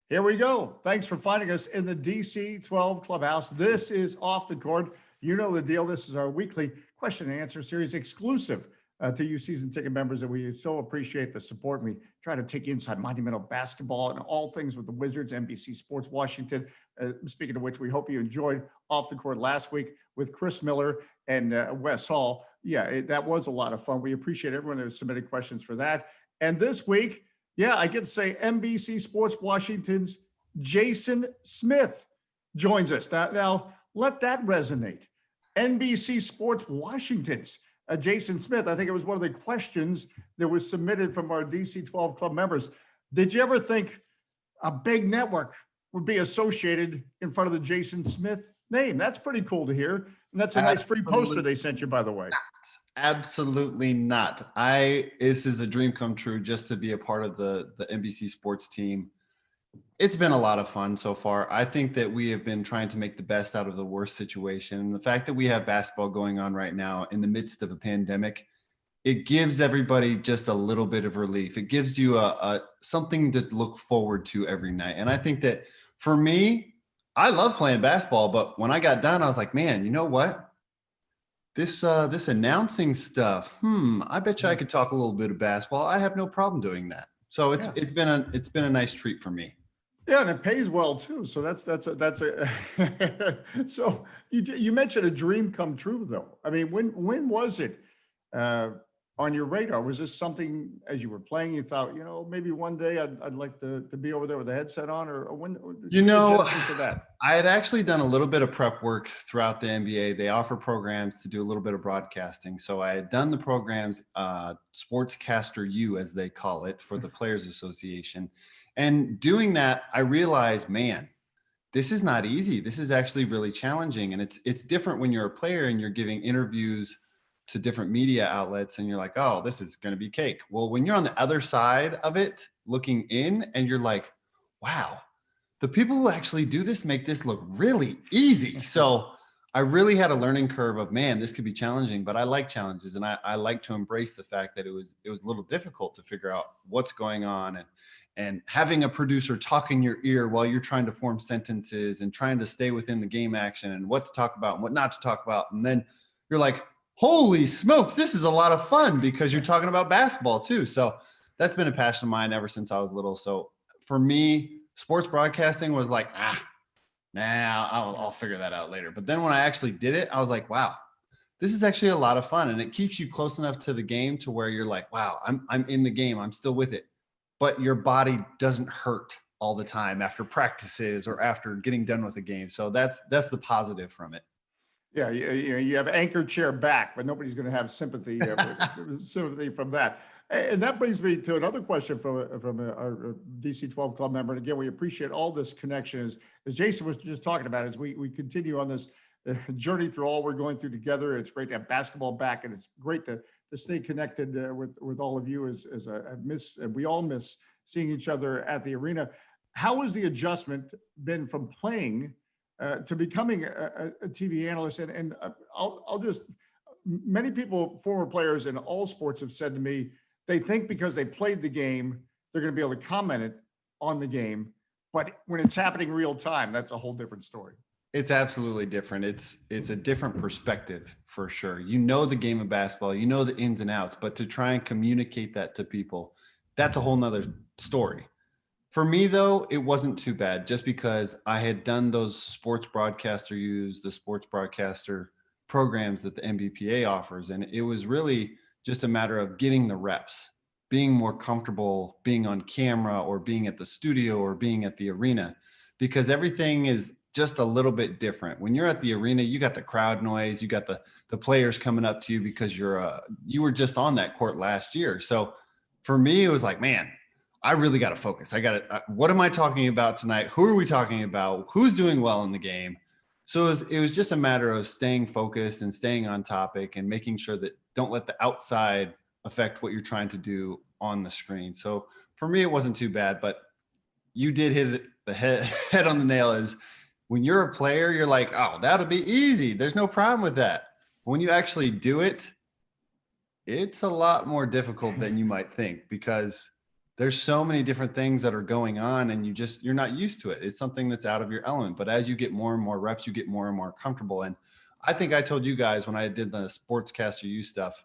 Here we go. Thanks for finding us in the DC 12 Clubhouse. This is Off the Court. You know the deal. This is our weekly question and answer series exclusive to you season ticket members, and we so appreciate the support. We try to take you inside monumental basketball and all things with the Wizards, NBC Sports Washington. Speaking of which, we hope you enjoyed Off the Court last week with Chris Miller and Wes Hall. Yeah, that was a lot of fun. We appreciate everyone that submitted questions for that. And this week, yeah, I get to say NBC Sports Washington's Jason Smith joins us. Now let that resonate. NBC Sports Washington's Jason Smith. I think it was one of the questions that was submitted from our DC 12 club members. Did you ever think a big network would be associated in front of the Jason Smith name? That's pretty cool to hear. And that's a nice free poster they sent you, by the way. Absolutely not. This is a dream come true just to be a part of the NBC Sports team. It's been a lot of fun so far. I think that we have been trying to make the best out of the worst situation. And the fact that we have basketball going on right now in the midst of a pandemic, it gives everybody just a little bit of relief. It gives you a something to look forward to every night. And I think that for me, I love playing basketball, but when I got done, I was like, man, you know what? This announcing stuff, I bet you I could talk a little bit of basketball. I have no problem doing that. So it's been a nice treat for me. Yeah, and it pays well too. So that's a so you mentioned a dream come true though. I mean, when was it on your radar? Was this something as you were playing you thought, maybe one day I'd like to be over there with a headset on, or when did you get the genesis of that? I had actually done a little bit of prep work throughout the NBA. They offer programs to do a little bit of broadcasting. So I had done the programs, Sportscaster U, as they call it, for the Players Association. And doing that, I realized, man, this is not easy. This is actually really challenging. And it's different when you're a player and you're giving interviews to different media outlets and you're like, oh, this is going to be cake. Well, when you're on the other side of it, looking in, and you're like, wow, the people who actually do this make this look really easy. So I really had a learning curve of, man, this could be challenging, but I like challenges. And I like to embrace the fact that it was a little difficult to figure out what's going on, and having a producer talk in your ear while you're trying to form sentences and trying to stay within the game action and what to talk about and what not to talk about. And then you're like, holy smokes, this is a lot of fun because you're talking about basketball too. So that's been a passion of mine ever since I was little. So for me, sports broadcasting was like, I'll figure that out later. But then when I actually did it, I was like, wow, this is actually a lot of fun. And it keeps you close enough to the game to where you're like, wow, I'm in the game. I'm still with it. But your body doesn't hurt all the time after practices or after getting done with the game. So that's the positive from it. Yeah, you have anchor chair back, but nobody's going to have sympathy from that. And that brings me to another question from our DC 12 club member. And again, we appreciate all this connection as Jason was just talking about, as we continue on this journey through all we're going through together. It's great to have basketball back, and it's great to stay connected with all of you as we all miss seeing each other at the arena. How has the adjustment been from playing to becoming a TV analyst? And I'll just, many people, former players in all sports, have said to me, they think because they played the game, they're going to be able to comment it on the game. But when it's happening real time, that's a whole different story. It's absolutely different. It's a different perspective for sure. You know the game of basketball, you know the ins and outs, but to try and communicate that to people, that's a whole nother story. For me, though, it wasn't too bad just because I had done those sports broadcaster the sports broadcaster programs that the NBPA offers. And it was really just a matter of getting the reps, being more comfortable being on camera or being at the studio or being at the arena, because everything is just a little bit different. When you're at the arena, you got the crowd noise, you got the players coming up to you because you were just on that court last year. So for me, it was like, man, I really got to focus. What am I talking about tonight? Who are we talking about? Who's doing well in the game? So it was just a matter of staying focused and staying on topic and making sure that don't let the outside affect what you're trying to do on the screen. So for me, it wasn't too bad, but you did hit the head on the nail. Is when you're a player, you're like, oh, that'll be easy. There's no problem with that. When you actually do it, it's a lot more difficult than you might think, because there's so many different things that are going on and you're not used to it. It's something that's out of your element. But as you get more and more reps, you get more and more comfortable. And I think I told you guys when I did the Sportscaster U stuff,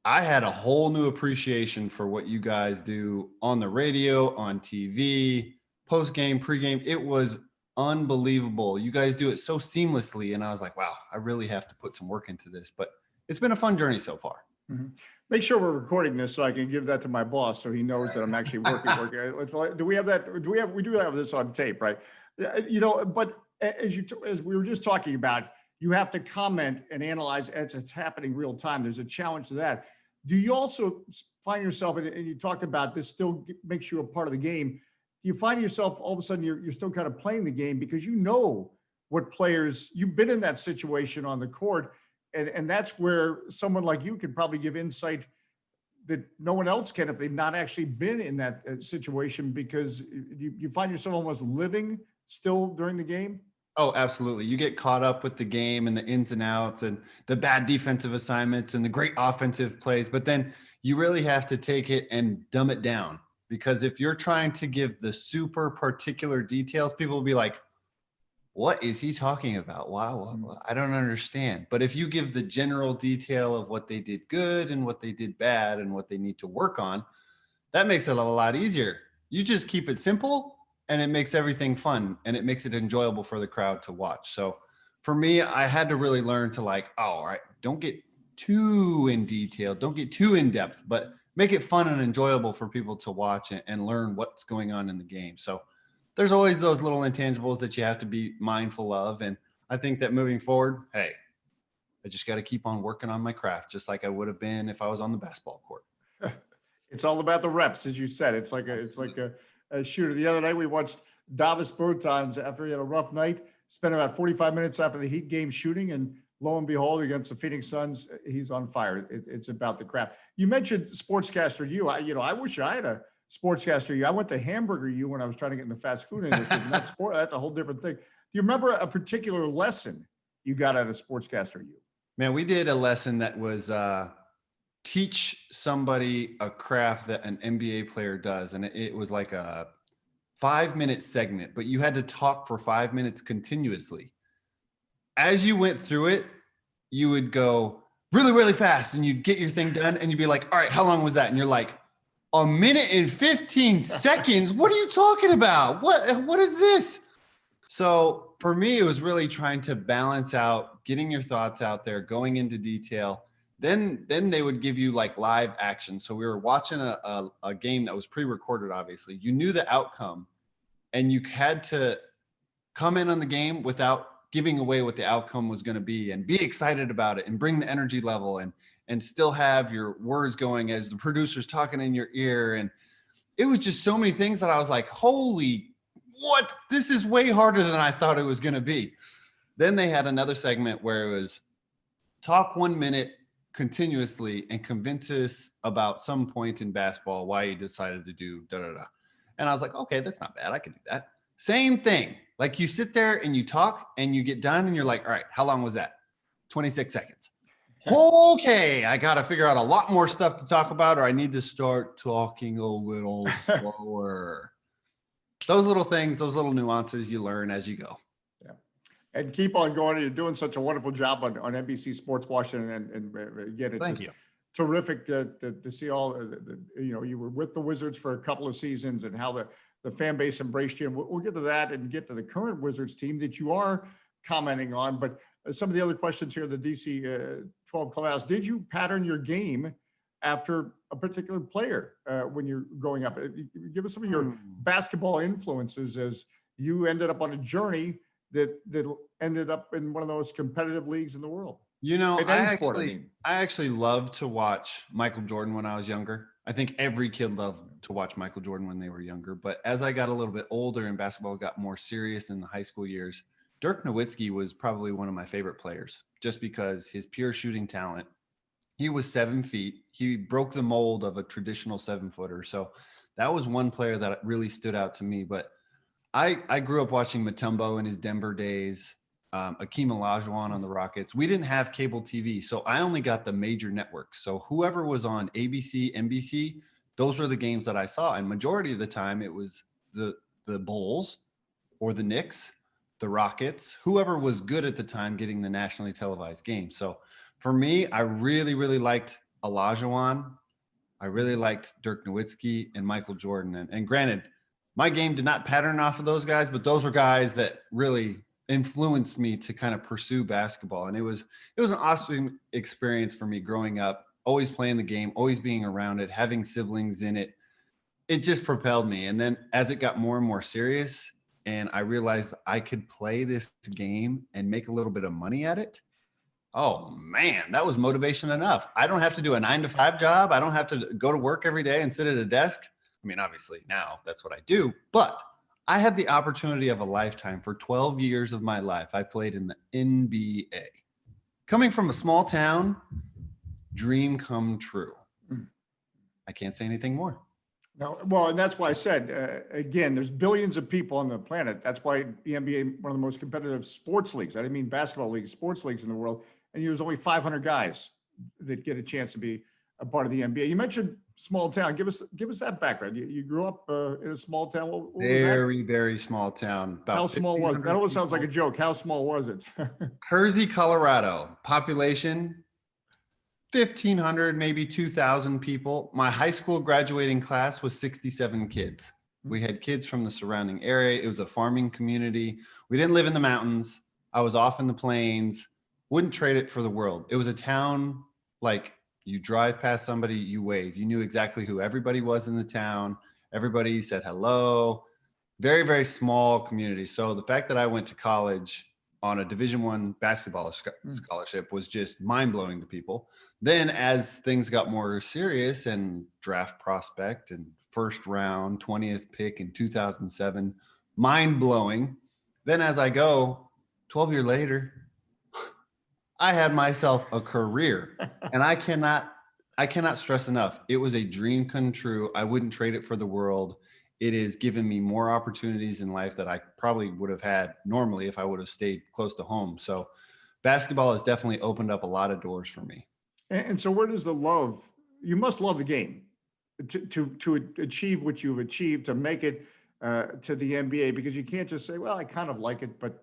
I had a whole new appreciation for what you guys do on the radio, on TV, post game, pre-game. It was unbelievable. You guys do it so seamlessly. And I was like, wow, I really have to put some work into this. But it's been a fun journey so far. Mhm. Make sure we're recording this so I can give that to my boss so he knows that I'm actually working. Do we have that? We do have this on tape, right? But as we were just talking about, you have to comment and analyze as it's happening real time. There's a challenge to that. Do you also find yourself, and you talked about this still makes you a part of the game. Do you find yourself all of a sudden you're still kind of playing the game because you know what players, you've been in that situation on the court, and that's where someone like you could probably give insight that no one else can if they've not actually been in that situation, because you find yourself almost living still during the game? Oh, absolutely. You get caught up with the game and the ins and outs and the bad defensive assignments and the great offensive plays. But then you really have to take it and dumb it down, because if you're trying to give the super particular details, people will be like, what is he talking about? Wow, I don't understand. But if you give the general detail of what they did good and what they did bad and what they need to work on, that makes it a lot easier. You just keep it simple and it makes everything fun and it makes it enjoyable for the crowd to watch. So for me, I had to really learn to like, oh, all right, don't get too in detail, don't get too in depth, but make it fun and enjoyable for people to watch and learn what's going on in the game. So there's always those little intangibles that you have to be mindful of. And I think that moving forward, hey, I just got to keep on working on my craft, just like I would have been if I was on the basketball court. It's all about the reps, as you said. It's like a shooter. The other night we watched Davis Bertans after he had a rough night. Spent about 45 minutes after the Heat game shooting, and lo and behold, against the Phoenix Suns, he's on fire. It's about the craft. You mentioned Sportscaster U. I wish I had a Sportscaster U. I went to Hamburger U when I was trying to get in the fast food industry. And that's a whole different thing. Do you remember a particular lesson you got out of Sportscaster U? Man, we did a lesson that was teach somebody a craft that an NBA player does. And it was like a 5-minute segment, but you had to talk for 5 minutes continuously. As you went through it, you would go really, really fast and you'd get your thing done and you'd be like, all right, how long was that? And you're like, 1 minute and 15 seconds. What are you talking about? What is this? So for me, it was really trying to balance out, getting your thoughts out there, going into detail. Then they would give you like live action. So we were watching a game that was pre-recorded, obviously. You knew the outcome and you had to come in on the game without giving away what the outcome was going to be and be excited about it and bring the energy level and still have your words going as the producer's talking in your ear. And it was just so many things that I was like, holy, what? This is way harder than I thought it was going to be. Then they had another segment where it was talk 1 minute continuously and convince us about some point in basketball why you decided to do da-da-da. And I was like, okay, that's not bad. I can do that. Same thing. Like you sit there and you talk and you get done and you're like, all right, how long was that? 26 seconds. Okay, I got to figure out a lot more stuff to talk about, or I need to start talking a little slower. Those little things, those little nuances you learn as you go. Yeah. And keep on going. You're doing such a wonderful job on NBC Sports Washington, and again, it's Thank you. Terrific to see all you were with the Wizards for a couple of seasons and how the fan base embraced you. And we'll get to that and get to the current Wizards team that you are commenting on. But some of the other questions here, the DC 12 Clubhouse, did you pattern your game after a particular player when you're growing up? Give us some of your basketball influences as you ended up on a journey that ended up in one of those competitive leagues in the world. I actually loved to watch Michael Jordan when I was younger. I think every kid loved to watch Michael Jordan when they were younger. But as I got a little bit older and basketball got more serious in the high school years, Dirk Nowitzki was probably one of my favorite players just because his pure shooting talent. He was 7 feet. He broke the mold of a traditional 7-footer. So that was one player that really stood out to me. But I grew up watching Mutombo in his Denver days, Akeem Olajuwon on the Rockets. We didn't have cable TV, so I only got the major networks. So whoever was on ABC, NBC, those were the games that I saw. And majority of the time it was the Bulls or the Knicks, the Rockets, whoever was good at the time getting the nationally televised game. So for me, I really, really liked Olajuwon. I really liked Dirk Nowitzki and Michael Jordan. And granted, my game did not pattern off of those guys, but those were guys that really influenced me to kind of pursue basketball. And it was an awesome experience for me growing up, always playing the game, always being around it, having siblings in it. It just propelled me. And then as it got more and more serious and I realized I could play this game and make a little bit of money at it, oh man, that was motivation enough. I don't have to do a 9-to-5 job. I don't have to go to work every day and sit at a desk. I mean, obviously now that's what I do, but I had the opportunity of a lifetime. For 12 years of my life, I played in the NBA. Coming from a small town, dream come true. I can't say anything more. No, well, and that's why I said, again, there's billions of people on the planet. That's why the NBA, one of the most competitive sports leagues. I didn't mean basketball leagues, sports leagues in the world. And there's only 500 guys that get a chance to be a part of the NBA. You mentioned small town. Give us that background. You grew up in a small town. What was that? Very, very small town. About How small was it? That always sounds like a people. joke. How small was it? Kersey, Colorado. Population 1,500, maybe 2,000 people. My high school graduating class was 67 kids. We had kids from the surrounding area. It was a farming community. We didn't live in the mountains. I was off in the plains. Wouldn't trade it for the world. It was a town like you drive past somebody, you wave. You knew exactly who everybody was in the town. Everybody said hello. Very, very small community. So the fact that I went to college on a Division I basketball scholarship was just mind-blowing to people. Then as things got more serious and draft prospect and first round, 20th pick in 2007, mind-blowing. Then as I go, 12 years later, I had myself a career. And I cannot stress enough. It was a dream come true. I wouldn't trade it for the world. It has given me more opportunities in life that I probably would have had normally if I would have stayed close to home. So basketball has definitely opened up a lot of doors for me. And so where does the love, you must love the game to achieve what you've achieved, to make it to the NBA, because you can't just say, well, I kind of like it, but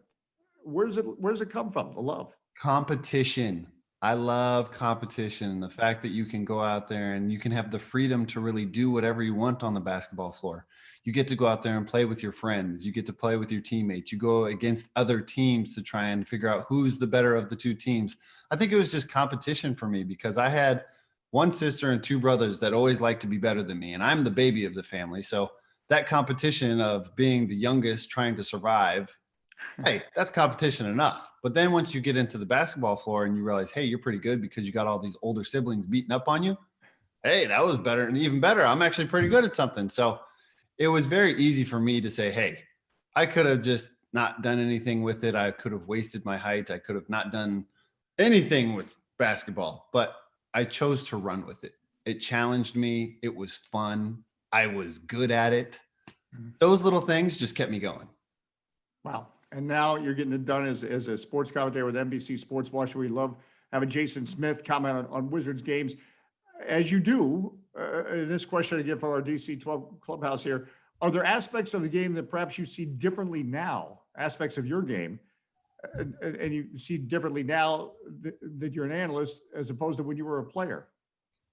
where does it come from, the love? Competition. I love competition. The fact that you can go out there and you can have the freedom to really do whatever you want on the basketball floor. You get to go out there and play with your friends. You get to play with your teammates. You go against other teams to try and figure out who's the better of the two teams. I think it was just competition for me because I had one sister and two brothers that always liked to be better than me. And I'm the baby of the family. So that competition of being the youngest, trying to survive, hey, that's competition enough. But then once you get into the basketball floor and you realize, hey, you're pretty good because you got all these older siblings beating up on you. Hey, that was better. And even better, I'm actually pretty good at something. So it was very easy for me to say, hey, I could have just not done anything with it. I could have wasted my height. I could have not done anything with basketball, but I chose to run with it. It challenged me. It was fun. I was good at it. Those little things just kept me going. Wow. And now you're getting it done as a sports commentator with NBC Sports Washington. We love having Jason Smith comment on Wizards games. As you do, this question again from our DC 12 clubhouse here, are there aspects of the game that perhaps you see differently now, aspects of your game, and you see differently now that you're an analyst as opposed to when you were a player?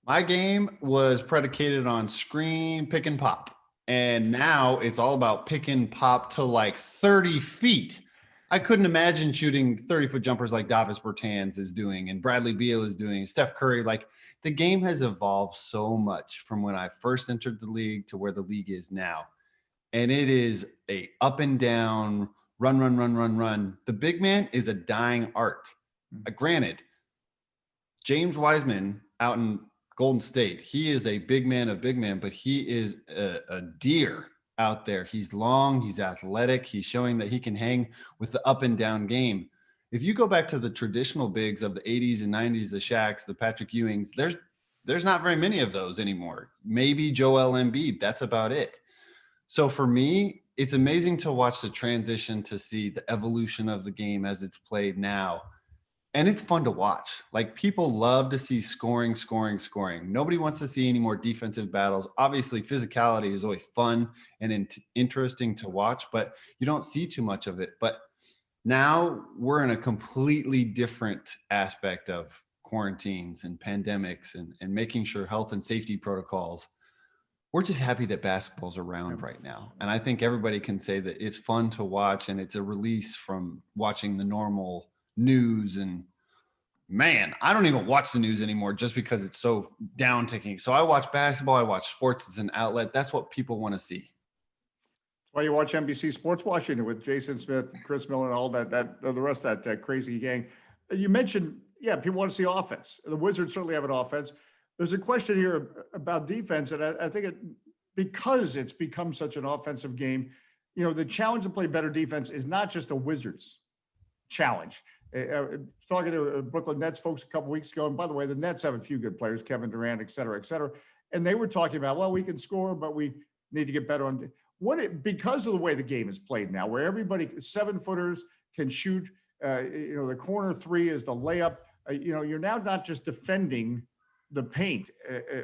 My game was predicated on screen, pick and pop. And now it's all about pick and pop to like 30 feet. I couldn't imagine shooting 30-foot jumpers like Davis Bertans is doing and Bradley Beal is doing, Steph Curry. Like the game has evolved so much from when I first entered the league to where the league is now. And it is a up and down, run, run, run, run, run. The big man is a dying art. Granted, James Wiseman out in Golden State, he is a big man of big men, but he is a deer out there. He's long, he's athletic, he's showing that he can hang with the up and down game. If you go back to the traditional bigs of the 80s and 90s, the Shaqs, the Patrick Ewings, there's not very many of those anymore. Maybe Joel Embiid, that's about it. So for me, it's amazing to watch the transition, to see the evolution of the game as it's played now. And it's fun to watch. Like, people love to see scoring, scoring, scoring. Nobody wants to see any more defensive battles. Obviously, physicality is always fun and interesting to watch, but you don't see too much of it. But now we're in a completely different aspect of quarantines and pandemics and making sure health and safety protocols. We're just happy that basketball's around right now. And I think everybody can say that it's fun to watch and it's a release from watching the normal news. And man, I don't even watch the news anymore just because it's so down ticking. So I watch basketball, I watch sports as an outlet. That's what people want to see. Why you watch NBC Sports Washington with Jason Smith, Chris Miller, and all that the rest of that crazy gang. You mentioned, yeah, people want to see offense. The Wizards certainly have an offense. There's a question here about defense, and I think because it's become such an offensive game, the challenge to play better defense is not just a Wizards challenge. Talking to Brooklyn Nets folks a couple weeks ago, and by the way, the Nets have a few good players, Kevin Durant, et cetera, and they were talking about, well, we can score, but we need to get better on because of the way the game is played now, where everybody 7-footers can shoot. The corner three is the layup. You're now not just defending the paint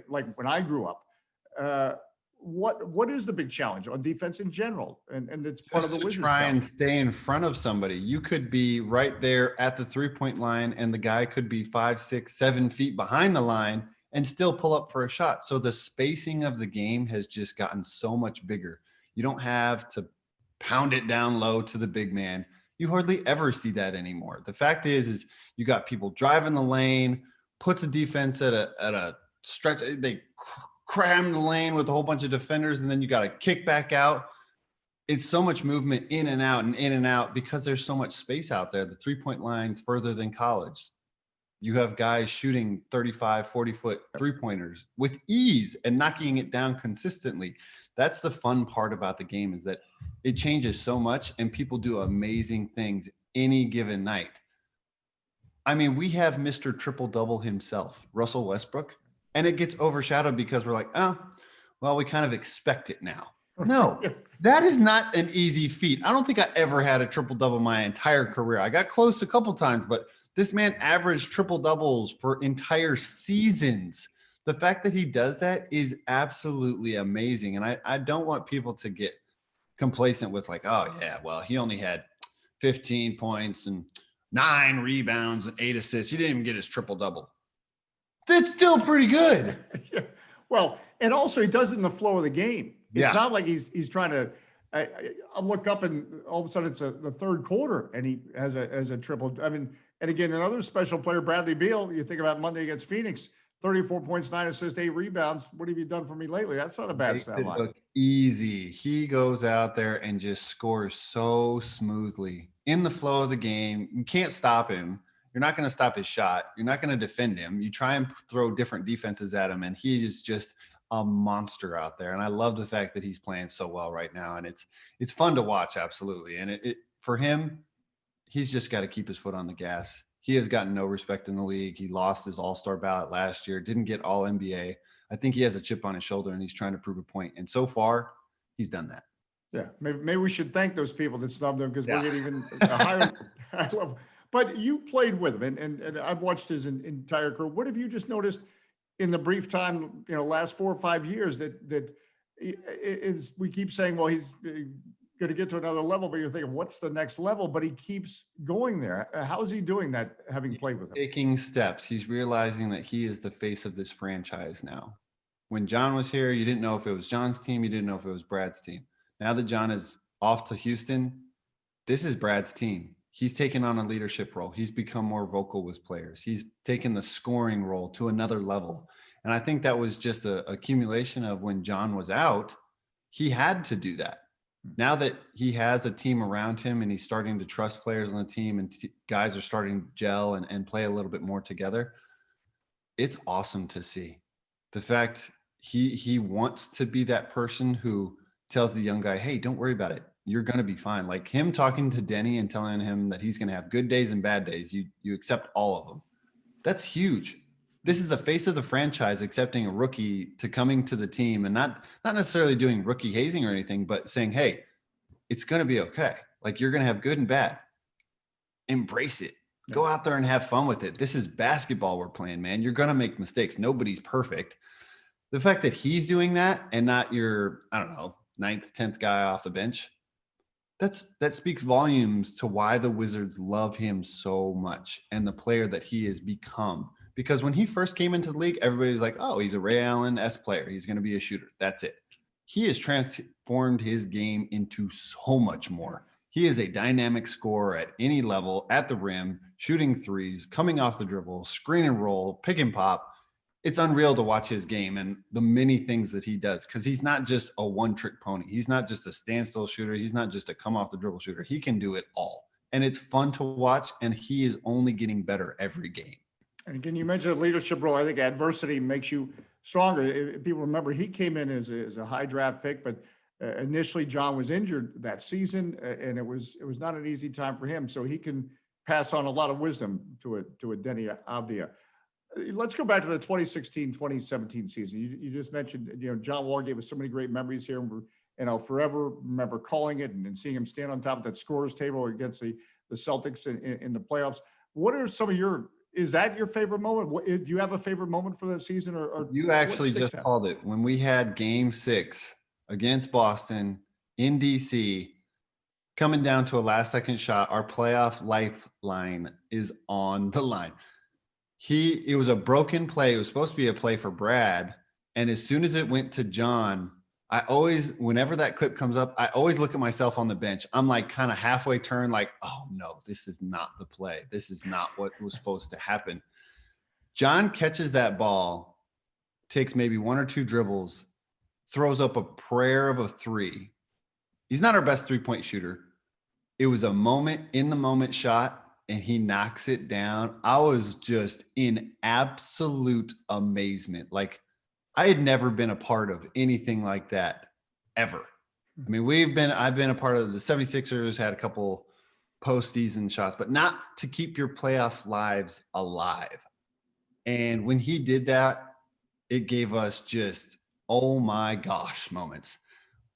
like when I grew up. What is the big challenge on defense in general? And it's part of the Wizards try challenge. And stay in front of somebody. You could be right there at the 3-point line, and the guy could be 5, 6, 7 feet behind the line and still pull up for a shot. So the spacing of the game has just gotten so much bigger. You don't have to pound it down low to the big man. You hardly ever see that anymore. The fact is you got people driving the lane, puts a defense at a stretch. They cram the lane with a whole bunch of defenders, and then you got to kick back out. It's so much movement in and out because there's so much space out there. The 3-point line's further than college. You have guys shooting 35, 40-foot three-pointers with ease and knocking it down consistently. That's the fun part about the game, is that it changes so much and people do amazing things any given night. I mean, we have Mr. Triple-Double himself, Russell Westbrook, and it gets overshadowed because we're like, oh, well, we kind of expect it now. No, that is not an easy feat. I don't think I ever had a triple-double my entire career. I got close a couple times, but this man averaged triple-doubles for entire seasons. The fact that he does that is absolutely amazing. And I don't want people to get complacent with like, oh, yeah, well, he only had 15 points and 9 rebounds and 8 assists. He didn't even get his triple-double. That's still pretty good. Yeah. Well, and also he does it in the flow of the game. It's not like he's trying to I look up and all of a sudden it's the third quarter and he has a triple. I mean, and again, another special player, Bradley Beal, you think about Monday against Phoenix, 34 points, 9 assists, 8 rebounds. What have you done for me lately? That's not a bad stat line. Easy. He goes out there and just scores so smoothly in the flow of the game. You can't stop him. You're not going to stop his shot. You're not going to defend him. You try and throw different defenses at him, and he is just a monster out there. And I love the fact that he's playing so well right now. And it's fun to watch, absolutely. And it for him, he's just got to keep his foot on the gas. He has gotten no respect in the league. He lost his all-star ballot last year, didn't get all NBA. I think he has a chip on his shoulder and he's trying to prove a point. And so far, he's done that. Yeah, maybe we should thank those people that snubbed him because we're getting even a higher level. But you played with him, and I've watched his entire career. What have you just noticed in the brief time, last 4 or 5 years that we keep saying, well, he's going to get to another level, but you're thinking, what's the next level? But he keeps going there. How is he doing that, having played with him? Taking steps. He's realizing that he is the face of this franchise now. When John was here, you didn't know if it was John's team. You didn't know if it was Brad's team. Now that John is off to Houston, this is Brad's team. He's taken on a leadership role. He's become more vocal with players. He's taken the scoring role to another level. And I think that was just a accumulation of when John was out, he had to do that. Now that he has a team around him and he's starting to trust players on the team and guys are starting to gel and play a little bit more together, it's awesome to see. The fact he wants to be that person who tells the young guy, hey, don't worry about it. You're going to be fine. Like him talking to Denny and telling him that he's going to have good days and bad days. You accept all of them. That's huge. This is the face of the franchise, accepting a rookie to coming to the team and not necessarily doing rookie hazing or anything, but saying, hey, it's going to be okay. Like you're going to have good and bad. Embrace it. Go out there and have fun with it. This is basketball we're playing, man. You're going to make mistakes. Nobody's perfect. The fact that he's doing that and not your, I don't know, 9th, 10th guy off the bench, that speaks volumes to why the Wizards love him so much and the player that he has become. Because when he first came into the league, everybody's like, oh, he's a Ray Allen-esque player. He's going to be a shooter. That's it. He has transformed his game into so much more. He is a dynamic scorer at any level, at the rim, shooting threes, coming off the dribble, screen and roll, pick and pop. It's unreal to watch his game and the many things that he does, because he's not just a one-trick pony. He's not just a standstill shooter. He's not just a come off the dribble shooter. He can do it all. And it's fun to watch, and he is only getting better every game. And again, you mentioned a leadership role. I think adversity makes you stronger. People remember he came in as a high draft pick, but initially John was injured that season, and it was not an easy time for him. So he can pass on a lot of wisdom to a Deni Avdija. Let's go back to the 2016-2017 season. You just mentioned, John Wall gave us so many great memories here, and I'll forever remember calling it and seeing him stand on top of that scorer's table against the Celtics in the playoffs. What are some of is that your favorite moment? Do you have a favorite moment for the season? Or you actually just called it when we had Game 6 against Boston in DC, coming down to a last-second shot. Our playoff lifeline is on the line. It was a broken play. It was supposed to be a play for Brad. And as soon as it went to John, whenever that clip comes up, I always look at myself on the bench. I'm like kind of halfway turned, like, oh no, this is not the play. This is not what was supposed to happen. John catches that ball, takes maybe 1 or 2 dribbles, throws up a prayer of a 3. He's not our best 3-point shooter. It was a in the moment shot, and he knocks it down. I was just in absolute amazement. Like, I had never been a part of anything like that ever. I mean, I've been a part of the 76ers, had a couple postseason shots, but not to keep your playoff lives alive. And when he did that, it gave us just, oh my gosh, moments.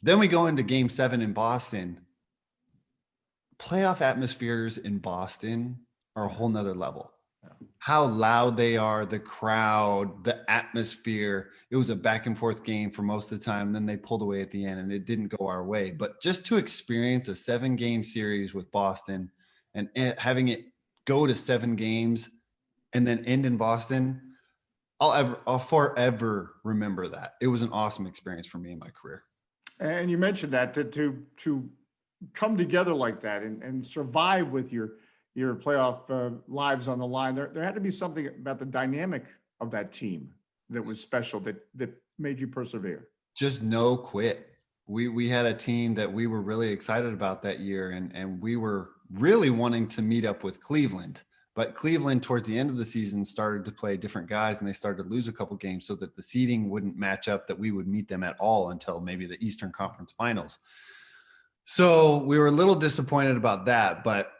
Then we go into Game 7 in Boston. Playoff atmospheres in Boston are a whole nother level. How loud they are, the crowd, the atmosphere. It was a back and forth game for most of the time. Then they pulled away at the end and it didn't go our way. But just to experience a 7-game series with Boston and having it go to 7 games and then end in Boston, I'll forever remember that. It was an awesome experience for me in my career. And you mentioned that to come together like that and survive with your playoff lives on the line. There had to be something about the dynamic of that team that was special, that made you persevere. Just no quit. We had a team that we were really excited about that year, and we were really wanting to meet up with Cleveland. But Cleveland, towards the end of the season, started to play different guys, and they started to lose a couple games so that the seeding wouldn't match up, that we would meet them at all until maybe the Eastern Conference Finals. So we were a little disappointed about that, but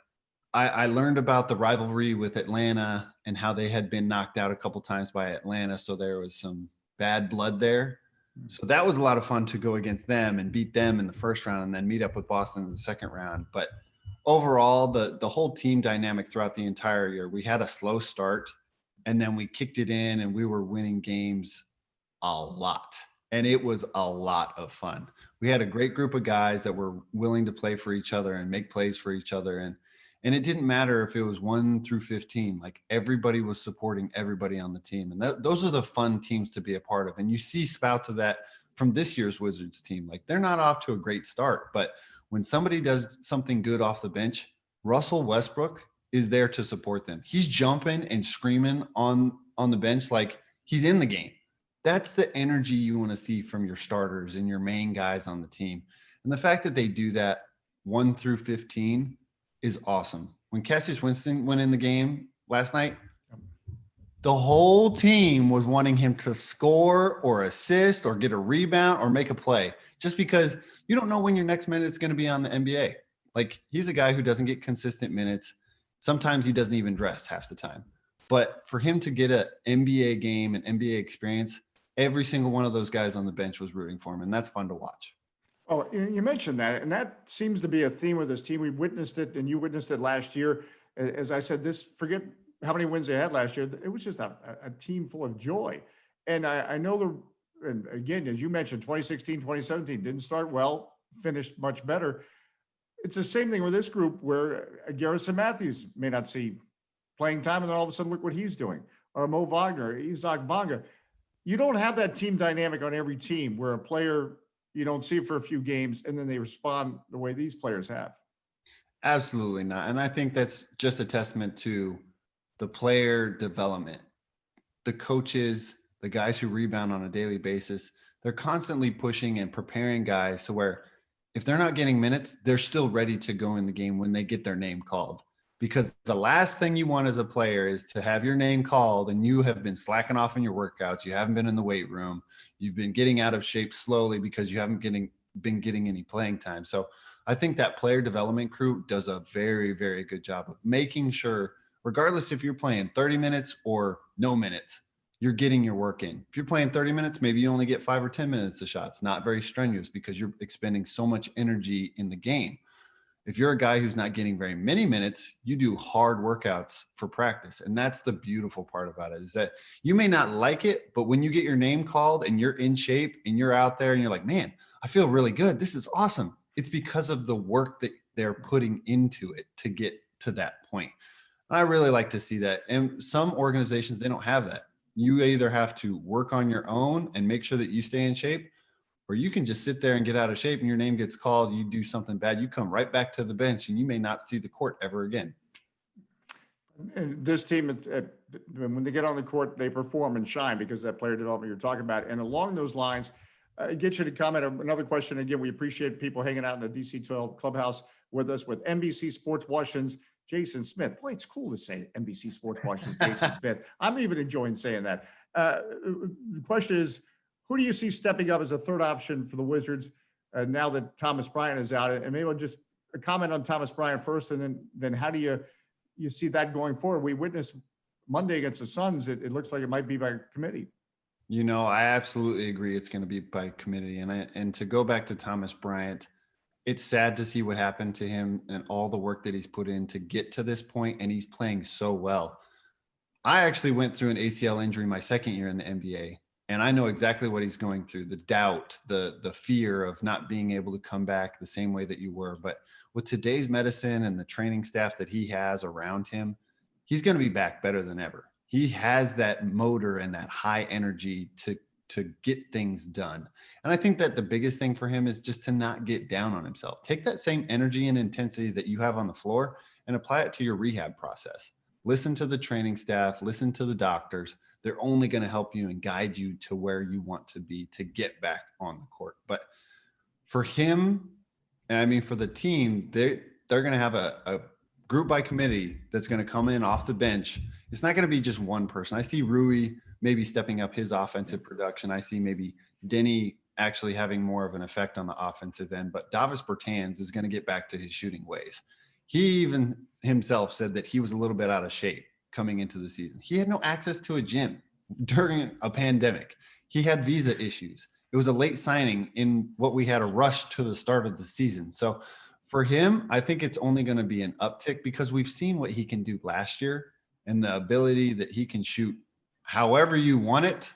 I learned about the rivalry with Atlanta and how they had been knocked out a couple times by Atlanta. So there was some bad blood there. So that was a lot of fun to go against them and beat them in the first round and then meet up with Boston in the second round. But overall, the whole team dynamic throughout the entire year, we had a slow start and then we kicked it in and we were winning games a lot. And it was a lot of fun. We had a great group of guys that were willing to play for each other and make plays for each other. And it didn't matter if it was 1 through 15, like everybody was supporting everybody on the team. And those are the fun teams to be a part of. And you see spouts of that from this year's Wizards team. Like, they're not off to a great start, but when somebody does something good off the bench, Russell Westbrook is there to support them. He's jumping and screaming on the bench like he's in the game. That's the energy you want to see from your starters and your main guys on the team. And the fact that they do that 1 through 15 is awesome. When Cassius Winston went in the game last night, the whole team was wanting him to score or assist or get a rebound or make a play, just because you don't know when your next minute is going to be on the NBA. Like, he's a guy who doesn't get consistent minutes. Sometimes he doesn't even dress half the time. But for him to get an NBA game, an NBA experience, every single one of those guys on the bench was rooting for him, and that's fun to watch. Oh, you mentioned that, and that seems to be a theme with this team. We witnessed it, and you witnessed it last year. As I said, forget how many wins they had last year. It was just a team full of joy. And I know and again, as you mentioned, 2016, 2017 didn't start well, finished much better. It's the same thing with this group where Garrison Matthews may not see playing time, and then all of a sudden, look what he's doing. Or Mo Wagner, Isaac Bonga. You don't have that team dynamic on every team where a player you don't see for a few games and then they respond the way these players have. Absolutely not. And I think that's just a testament to the player development. The coaches, the guys who rebound on a daily basis, they're constantly pushing and preparing guys to where if they're not getting minutes, they're still ready to go in the game when they get their name called. Because the last thing you want as a player is to have your name called and you have been slacking off in your workouts. You haven't been in the weight room. You've been getting out of shape slowly because you haven't been getting any playing time. So I think that player development crew does a very, very good job of making sure, regardless if you're playing 30 minutes or no minutes, you're getting your work in. If you're playing 30 minutes, maybe you only get 5 or 10 minutes of shots. Not very strenuous because you're expending so much energy in the game. If you're a guy who's not getting very many minutes, you do hard workouts for practice. And that's the beautiful part about it, is that you may not like it, but when you get your name called and you're in shape and you're out there and you're like, man, I feel really good. This is awesome. It's because of the work that they're putting into it to get to that point. I really like to see that. And some organizations, they don't have that. You either have to work on your own and make sure that you stay in shape, or you can just sit there and get out of shape and your name gets called, you do something bad, you come right back to the bench and you may not see the court ever again. And this team, when they get on the court, they perform and shine because of that player development you're talking about. And along those lines, get you to comment on another question. Again, we appreciate people hanging out in the DC-12 clubhouse with us with NBC Sports Washington's Jason Smith. Boy, it's cool to say NBC Sports Washington's Jason Smith. I'm even enjoying saying that. The question is, who do you see stepping up as a third option for the Wizards now that Thomas Bryant is out? And maybe I'll just comment on Thomas Bryant first, and then how do you see that going forward? We witnessed Monday against the Suns. It looks like it might be by committee. You know, I absolutely agree. It's going to be by committee. And to go back to Thomas Bryant, it's sad to see what happened to him and all the work that he's put in to get to this point, and he's playing so well. I actually went through an ACL injury my second year in the NBA. And I know exactly what he's going through, the doubt, the fear of not being able to come back the same way that you were. But with today's medicine and the training staff that he has around him, he's going to be back better than ever. He has that motor and that high energy to get things done. And I think that the biggest thing for him is just to not get down on himself. Take that same energy and intensity that you have on the floor and apply it to your rehab process. Listen to the training staff, listen to the doctors. They're only going to help you and guide you to where you want to be to get back on the court. But for him, I mean, for the team, they're going to have a group by committee that's going to come in off the bench. It's not going to be just one person. I see Rui maybe stepping up his offensive production. I see maybe Denny actually having more of an effect on the offensive end, but Davis Bertans is going to get back to his shooting ways. He even himself said that he was a little bit out of shape coming into the season. He had no access to a gym during a pandemic. He had visa issues. It was a late signing in what we had a rush to the start of the season. So for him, I think it's only going to be an uptick because we've seen what he can do last year and the ability that he can shoot however you want it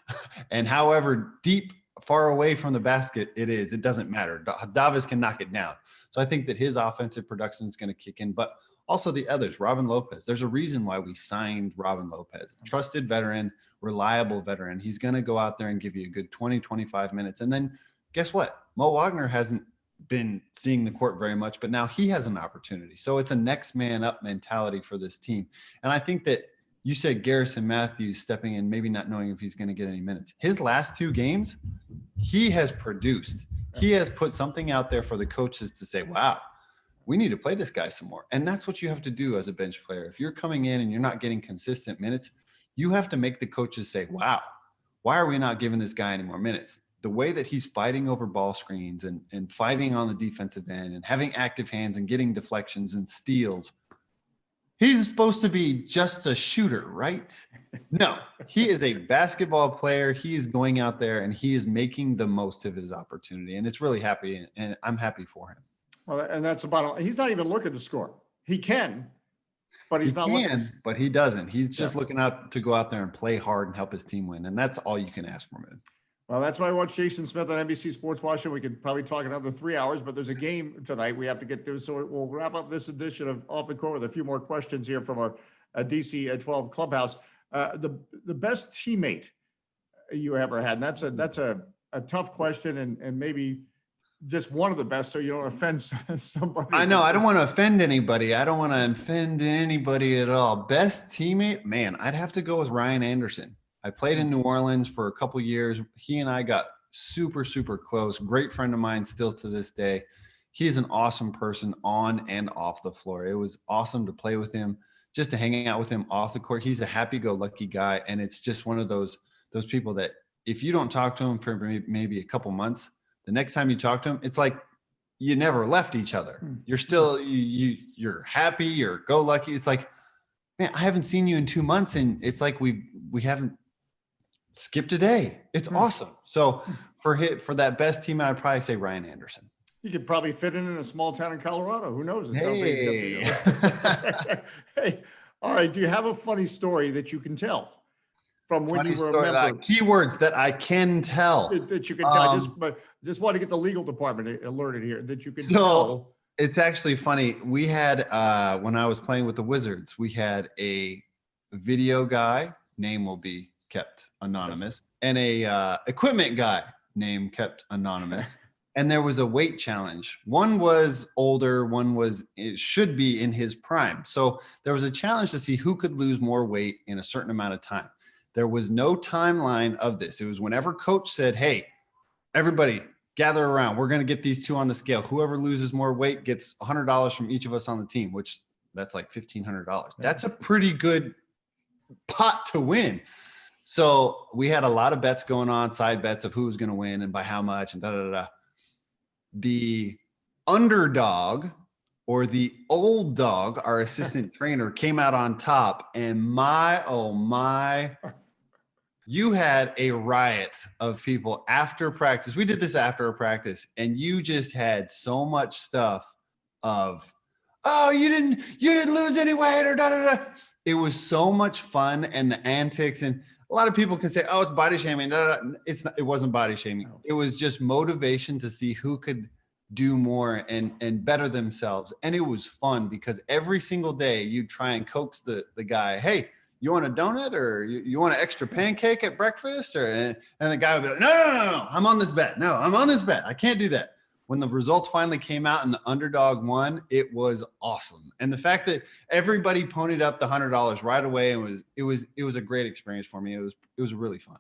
and however deep, far away from the basket it is. It doesn't matter. Davis can knock it down. So I think that his offensive production is going to kick in, but also the others, Robin Lopez. There's a reason why we signed Robin Lopez. Trusted veteran, reliable veteran. He's going to go out there and give you a good 20, 25 minutes. And then guess what? Mo Wagner hasn't been seeing the court very much, but now he has an opportunity. So it's a next man up mentality for this team. And I think that you said Garrison Matthews stepping in, maybe not knowing if he's going to get any minutes. His last 2 games, he has produced. He has put something out there for the coaches to say, wow, we need to play this guy some more. And that's what you have to do as a bench player. If you're coming in and you're not getting consistent minutes, you have to make the coaches say, wow, why are we not giving this guy any more minutes? The way that he's fighting over ball screens and fighting on the defensive end and having active hands and getting deflections and steals, he's supposed to be just a shooter, right? No, he is a basketball player. He is going out there and he is making the most of his opportunity. And it's really happy. And I'm happy for him. Well, and that's about all. He's not even looking to score. He can, but He he's not looking. can, but he doesn't. He's just Yeah. looking out to go out there and play hard and help his team win. And that's all you can ask from him. Well, that's why I watch Jason Smith on NBC Sports Washington. We could probably talk another 3 hours, but there's a game tonight we have to get to. So we'll wrap up this edition of Off the Court with a few more questions here from our DC 12 clubhouse. The best teammate you ever had, and that's a tough question, and maybe just one of the best, so you don't offend somebody. I know. I don't want to offend anybody. I don't want to offend anybody at all. Best teammate, man, I'd have to go with Ryan Anderson. I played in New Orleans for a couple years. He and I got super, super close. Great friend of mine still to this day. He's an awesome person on and off the floor. It was awesome to play with him, just to hang out with him off the court. He's a happy-go-lucky guy, and it's just one of those people that if you don't talk to him for maybe a couple months, the next time you talk to him, it's like you never left each other. You're still you're happy, you're go lucky. It's like, man, I haven't seen you in 2 months, and it's like we haven't skipped a day. It's awesome. So for that best team, I'd probably say Ryan Anderson. You could probably fit in a small town in Colorado. Who knows? It sounds Hey. like hey, all right. Do you have a funny story that you can tell from when Funny you story, remember? keywords that I can tell. That you can tell. I just want to get the legal department alerted here that you can So, tell. It's actually funny. We had, when I was playing with the Wizards, we had a video guy, name will be kept anonymous, and a equipment guy, name kept anonymous. And there was a weight challenge. One was older, it should be in his prime. So there was a challenge to see who could lose more weight in a certain amount of time. There was no timeline of this. It was whenever coach said, hey, everybody gather around. We're going to get these two on the scale. Whoever loses more weight gets $100 from each of us on the team, which that's like $1,500. That's a pretty good pot to win. So we had a lot of bets going on, side bets of who was going to win and by how much and da-da-da-da. The underdog or the old dog, our assistant trainer, came out on top, and oh my, you had a riot of people after practice. We did this after a practice, and you just had so much stuff of, oh, you didn't lose any weight or da-da-da. It was so much fun, and the antics, and a lot of people can say, oh, it's body shaming. Da-da-da. It wasn't body shaming. It was just motivation to see who could do more and better themselves. And it was fun because every single day you try and coax the guy, hey, you want a donut or you want an extra pancake at breakfast? And the guy would be like, no, I'm on this bet. No, I'm on this bet. I can't do that. When the results finally came out and the underdog won, it was awesome. And the fact that everybody ponied up the $100 right away, it was a great experience for me. It was really fun.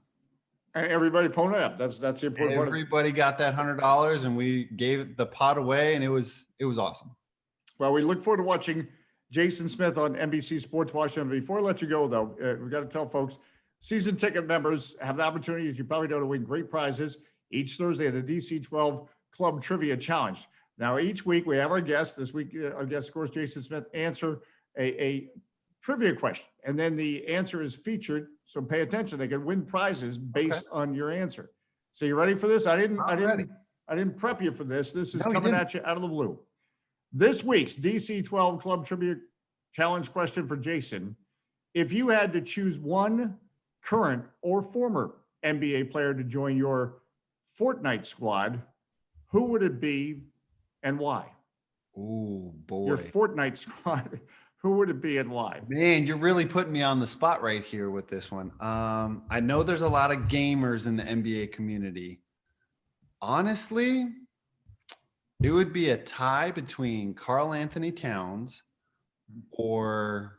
And everybody pony up. That's the important part. Everybody got that $100 and we gave the pot away, and it was awesome. Well, we look forward to watching Jason Smith on NBC Sports Washington. Before I let you go, though, we got to tell folks, season ticket members have the opportunity, as you probably know, to win great prizes each Thursday at the DC 12 Club Trivia Challenge. Now, each week we have our guest. This week, our guest, of course, Jason Smith, answer a trivia question, and then the answer is featured. So pay attention; they can win prizes based on your answer. So you ready for this? I didn't prep you for this. This is coming at you out of the blue. This week's DC 12 Club Trivia Challenge question for Jason: if you had to choose one current or former NBA player to join your Fortnite squad, who would it be and why? Oh, boy. Your Fortnite squad, who would it be and why? Man, you're really putting me on the spot right here with this one. I know there's a lot of gamers in the NBA community. Honestly, it would be a tie between Karl Anthony Towns or,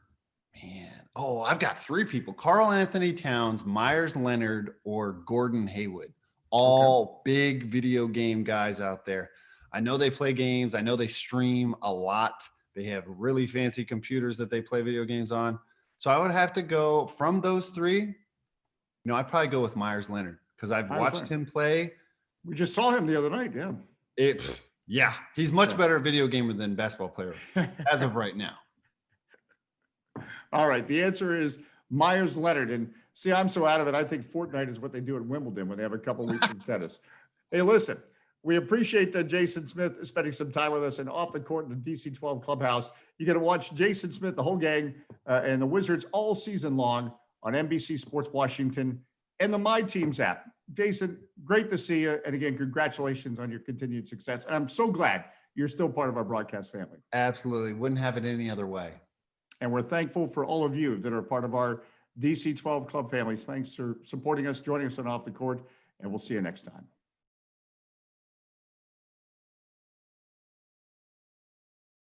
I've got three people. Karl Anthony Towns, Myers Leonard, or Gordon Hayward. All big video game guys out there. I know they play games. I know they stream a lot. They have really fancy computers that they play video games on. So I would have to go from those three. I'd probably go with Myers Leonard because I've watched him play. We just saw him the other night. Yeah. He's much better video gamer than basketball player as of right now. All right. The answer is Myers Leonard. And see, I'm so out of it. I think Fortnite is what they do at Wimbledon when they have a couple weeks of tennis. Hey, listen, We appreciate that Jason Smith spending some time with us and off the court in the DC-12 clubhouse. You get to watch Jason Smith, the whole gang, and the Wizards all season long on NBC Sports Washington and the My Teams app. Jason, great to see you. And again, congratulations on your continued success. And I'm so glad you're still part of our broadcast family. Absolutely. Wouldn't have it any other way. And we're thankful for all of you that are part of our DC-12 club families. Thanks for supporting us, joining us on Off the Court, and we'll see you next time.